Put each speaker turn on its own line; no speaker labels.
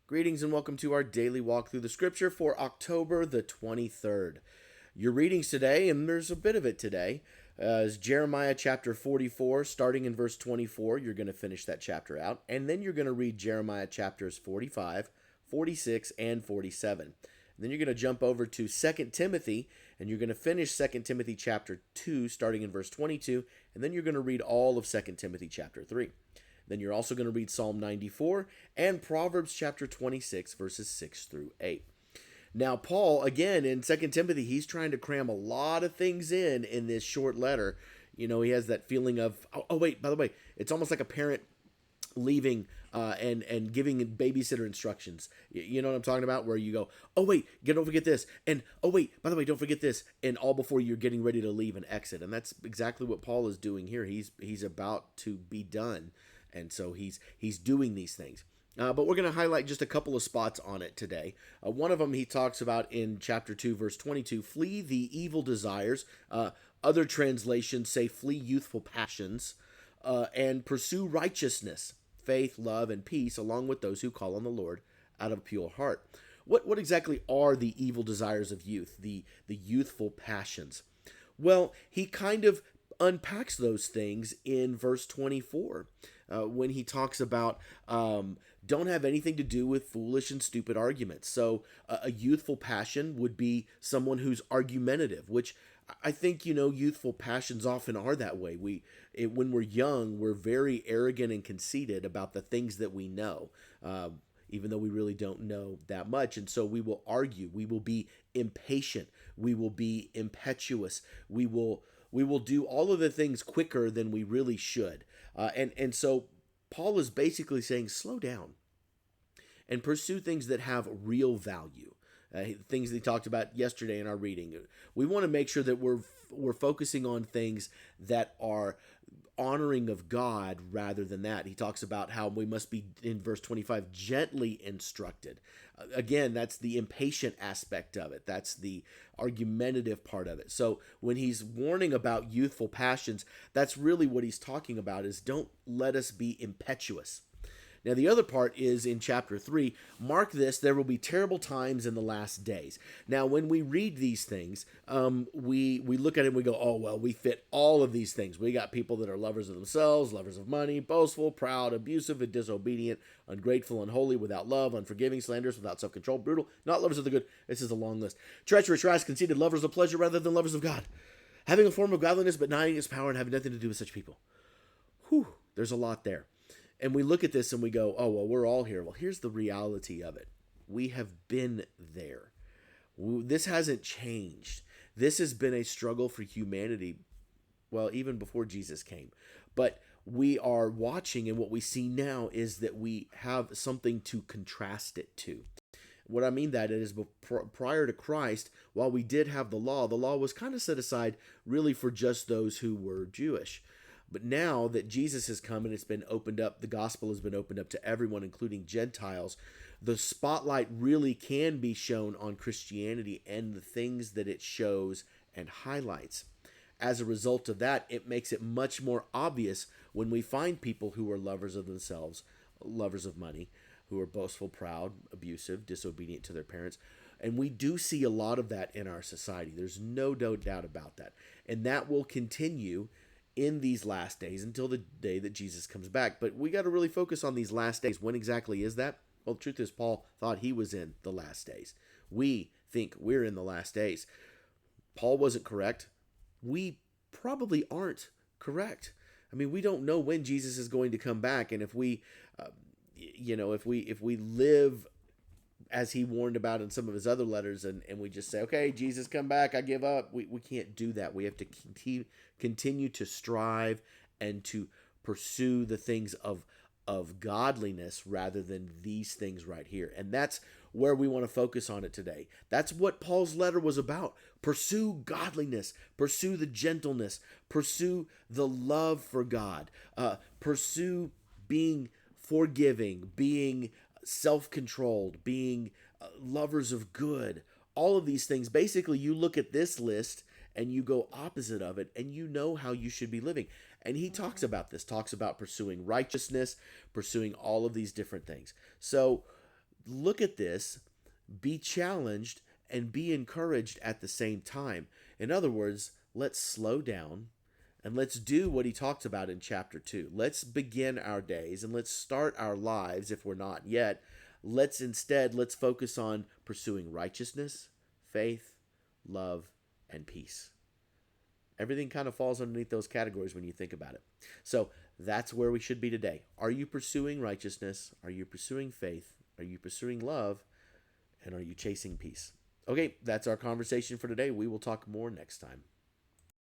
Greetings and welcome to our daily walk through the scripture for October the 23rd. Your readings today, and there's a bit of it today, is Jeremiah chapter 44, starting in verse 24. You're going to finish that chapter out, and then you're going to read Jeremiah chapters 45, 46, and 47. And then you're going to jump over to 2 Timothy, and you're going to finish 2 Timothy chapter 2, starting in verse 22, and then you're going to read all of 2 Timothy chapter 3. Then you're also going to read Psalm 94 and Proverbs chapter 26, verses 6 through 8. Now, Paul, again, in 2 Timothy, he's trying to cram a lot of things in this short letter. You know, he has that feeling of, wait, by the way, it's almost like a parent leaving and giving babysitter instructions. You know what I'm talking about? Where you go, oh, wait, don't forget this. And, oh, wait, by the way, don't forget this. And all before you're getting ready to leave and exit. And that's exactly what Paul is doing here. He's about to be done. And so he's doing these things. But we're going to highlight just a couple of spots on it today. One of them he talks about in chapter 2, verse 22, flee the evil desires. Other translations say flee youthful passions and pursue righteousness, faith, love, and peace, along with those who call on the Lord out of a pure heart. What exactly are the evil desires of youth, the youthful passions? Well, he kind of unpacks those things in verse 24 when he talks about don't have anything to do with foolish and stupid arguments. So a youthful passion would be someone who's argumentative, which I think, youthful passions often are that way. When we're young, we're very arrogant and conceited about the things that we know, even though we really don't know that much. And so we will argue. We will be impatient. We will be impetuous. We will do all of the things quicker than we really should. And so Paul is basically saying, slow down and pursue things that have real value. Things that he talked about yesterday in our reading. We want to make sure that we're focusing on things that are honoring of God rather than that. He talks about how we must be, in verse 25, gently instructed. Again, that's the impatient aspect of it. That's the argumentative part of it. So when he's warning about youthful passions, that's really what he's talking about, is don't let us be impetuous. Now, the other part is in chapter 3, mark this, there will be terrible times in the last days. Now, when we read these things, we look at it and we go, oh, well, we fit all of these things. We got people that are lovers of themselves, lovers of money, boastful, proud, abusive, and disobedient, ungrateful, unholy, without love, unforgiving, slanderous, without self-control, brutal, not lovers of the good. This is a long list. Treacherous, rash, conceited, lovers of pleasure rather than lovers of God. Having a form of godliness but denying its power and having nothing to do with such people. Whew, there's a lot there. And we look at this and we go, oh, well, we're all here. Well, here's the reality of it. We have been there. This hasn't changed. This has been a struggle for humanity, well, even before Jesus came. But we are watching, and what we see now is that we have something to contrast it to. What I mean that is, prior to Christ, while we did have the law was kind of set aside really for just those who were Jewish. But now that Jesus has come and it's been opened up, the gospel has been opened up to everyone, including Gentiles, the spotlight really can be shown on Christianity and the things that it shows and highlights. As a result of that, it makes it much more obvious when we find people who are lovers of themselves, lovers of money, who are boastful, proud, abusive, disobedient to their parents. And we do see a lot of that in our society. There's no doubt about that. And that will continue in these last days until the day that Jesus comes back. But we got to really focus on these last days. When exactly is that? Well, the truth is, Paul thought he was in the last days. We think we're in the last days. Paul wasn't correct. We probably aren't correct. I mean, we don't know when Jesus is going to come back, and if we live as he warned about in some of his other letters, and we just say, okay, Jesus, come back, I give up. We can't do that. We have to continue to strive and to pursue the things of godliness rather than these things right here. And that's where we want to focus on it today. That's what Paul's letter was about. Pursue godliness, pursue the gentleness, pursue the love for God, pursue being forgiving, being self-controlled, being lovers of good, all of these things. Basically, you look at this list and you go opposite of it, and you know how you should be living. And he talks about pursuing righteousness, pursuing all of these different things. So look at this, be challenged, and be encouraged at the same time. In other words, let's slow down and let's do what he talks about in chapter 2. Let's begin our days and let's start our lives if we're not yet. Let's focus on pursuing righteousness, faith, love, and peace. Everything kind of falls underneath those categories when you think about it. So that's where we should be today. Are you pursuing righteousness? Are you pursuing faith? Are you pursuing love? And are you chasing peace? Okay, that's our conversation for today. We will talk more next time.